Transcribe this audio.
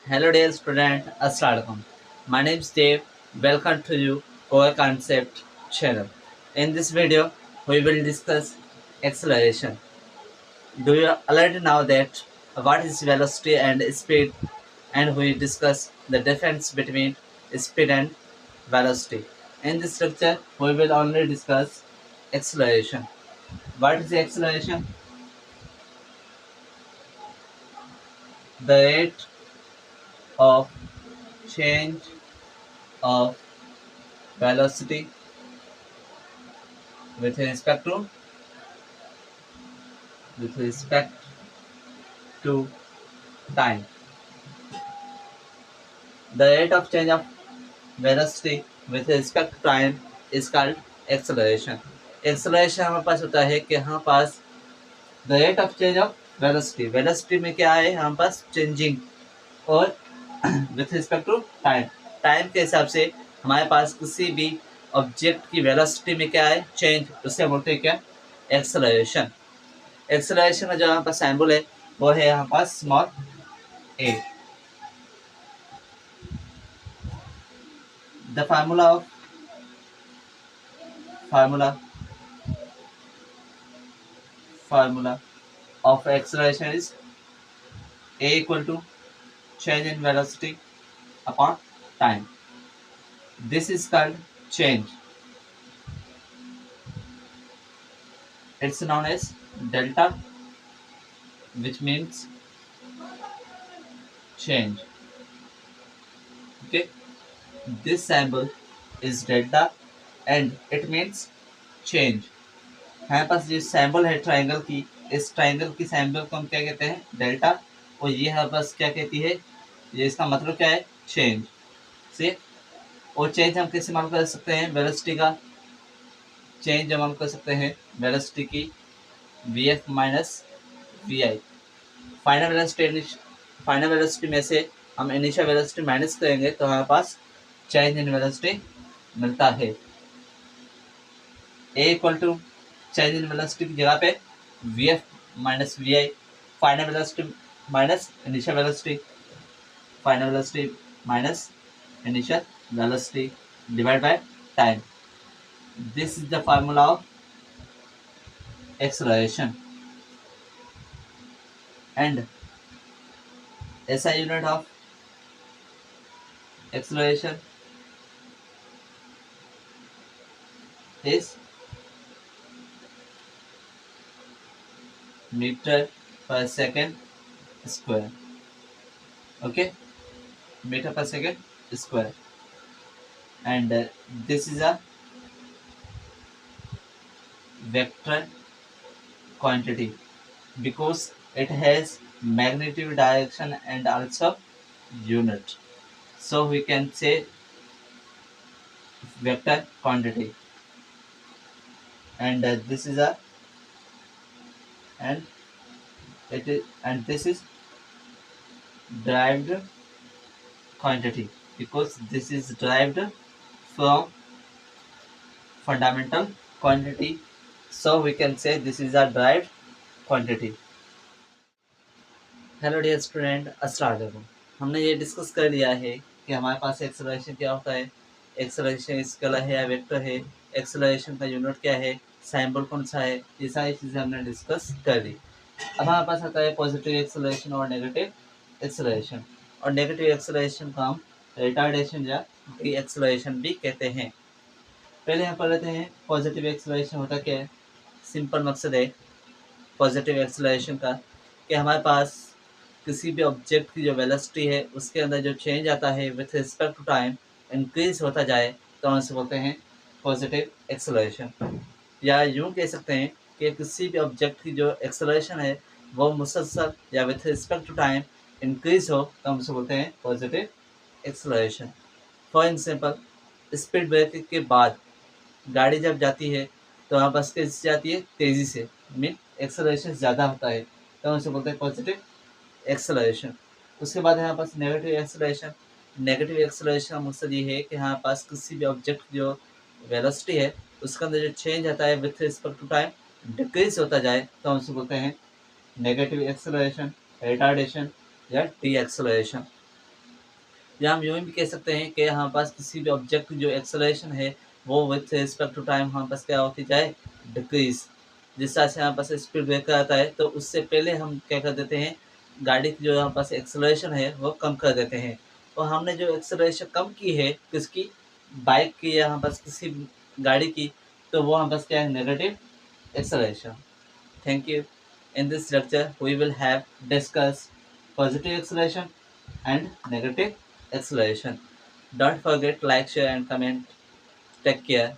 Hello dear student, Assalamualaikum. My name is Dave. Welcome to you Core Concept channel. In this video, we will discuss acceleration. Do you already know that what is velocity and speed, and we discuss the difference between speed and velocity. In this lecture, we will only discuss acceleration. What is the acceleration? The rate of change of velocity with respect to with respect to time. The rate of change of velocity with respect to time is called acceleration. Acceleration हमारे पास होता है कि हमारे पास the rate of change of velocity. Velocity में क्या है हमारे पास changing और with respect to time. Time के हिसाब से हमारे पास किसी भी ऑब्जेक्ट की वेलोसिटी में क्या है चेंज, उससे बोलते हैं क्या एक्सेलरेशन. एक्सेलरेशन का जो हमारे पास सिंबल है वो है हमारे पास small a. The formula of acceleration is a equal to change in velocity upon time. This is called change. It's known as delta, which means change. Okay, this symbol is delta and it means change. हमारे पास जो sample है triangle की, इस triangle की sample को हम क्या कहते हैं डेल्टा, और ये हमारे पास क्या कहती है, ये इसका मतलब क्या है चेंज से. और चेंज हम कैसे मालूम कर सकते हैं वेलोसिटी का, चेंज हम कर सकते हैं वेलोसिटी की V F minus V I. Final velocity में से हम इनिशियल वेलोसिटी माइनस करेंगे तो हमारे पास चेंज इन वेलोसिटी मिलता है. A equal to change in velocity की जगह पे V F minus V I, final velocity minus initial velocity, final velocity minus initial velocity divide by time. This is the formula of acceleration, and SI unit of acceleration is meter per second square. Okay, meter per second square, and this is a vector quantity because it has magnitude, direction and also unit, so we can say vector quantity. And this is a and it is and this is derived quantity because this is derived from fundamental quantity, so we can say this is a derived quantity. Hello dear student, अस्सलाम वालेकुम. हमने ये discuss कर लिया है कि हमारे पास acceleration क्या होता है, एक्सेलरेशन स्केलर है या वेक्टर है, एक्सेलरेशन का यूनिट क्या है, सिंबल कौन सा है, ये सारी चीज़ें हमने डिस्कस कर ली. अब हमारे पास आता है पॉजिटिव एक्सेलरेशन और नेगेटिव एक्सेलरेशन. और नेगेटिव एक्सेलरेशन को हम रिटार्डेशन या डी एक्सेलरेशन भी कहते हैं. पहले हम पढ़ लेते हैं पॉजिटिव एक्सेलरेशन होता क्या है. सिंपल मकसद है पॉजिटिव एक्सेलरेशन का कि हमारे पास किसी भी ऑब्जेक्ट की जो वेलोसिटी है उसके अंदर जो चेंज आता है with respect to time increase होता जाए तो हम उसे बोलते हैं पॉजिटिव एक्सेलरेशन. या यूँ कह सकते हैं कि किसी भी ऑब्जेक्ट की जो एक्सेलरेशन है वो मुसलसल या with respect to time increase हो तो हम उसे बोलते हैं positive acceleration. For example, speed breaker के बाद गाड़ी जब जाती है तो वहाँ बस कैसे जाती है तेज़ी से, मीन एक्सेलरेशन ज़्यादा होता है तो हम उसे बोलते हैं पॉजिटिव एक्सेलरेशन. उसके बाद हमारे पास नेगेटिव एक्सेलरेशन. नेगेटिव एक्सेलरेशन का मकसद ये है कि हमारे पास किसी भी ऑब्जेक्ट की जो वेलोसिटी है उसके अंदर जो चेंज आता है with respect to time decrease होता जाए तो हम उसे बोलते हैं नेगेटिव एक्सेलरेशन, रिटार्डेशन या डी एक्सेलरेशन. या हम यूँ भी कह सकते हैं कि हमारे पास किसी भी ऑब्जेक्ट की जो एक्सेलरेशन है वो विथ रिस्पेक्ट टू टाइम हमारे पास क्या होती जाए, डिक्रीज़। जिस तरह से हमारे पास स्पीड ब्रेकर आता है तो उससे पहले हम क्या कर देते हैं, गाड़ी की जो हमारे पास एक्सेलरेशन है वो कम कर देते हैं। और हमने जो एक्सेलरेशन कम की है किसकी, बाइक की या हमारे पास किसी भी गाड़ी की, तो वो हमारे पास क्या है, negative acceleration. Thank you. In this lecture, we will have discuss positive acceleration and negative acceleration. Don't forget like, share, and comment. Take care.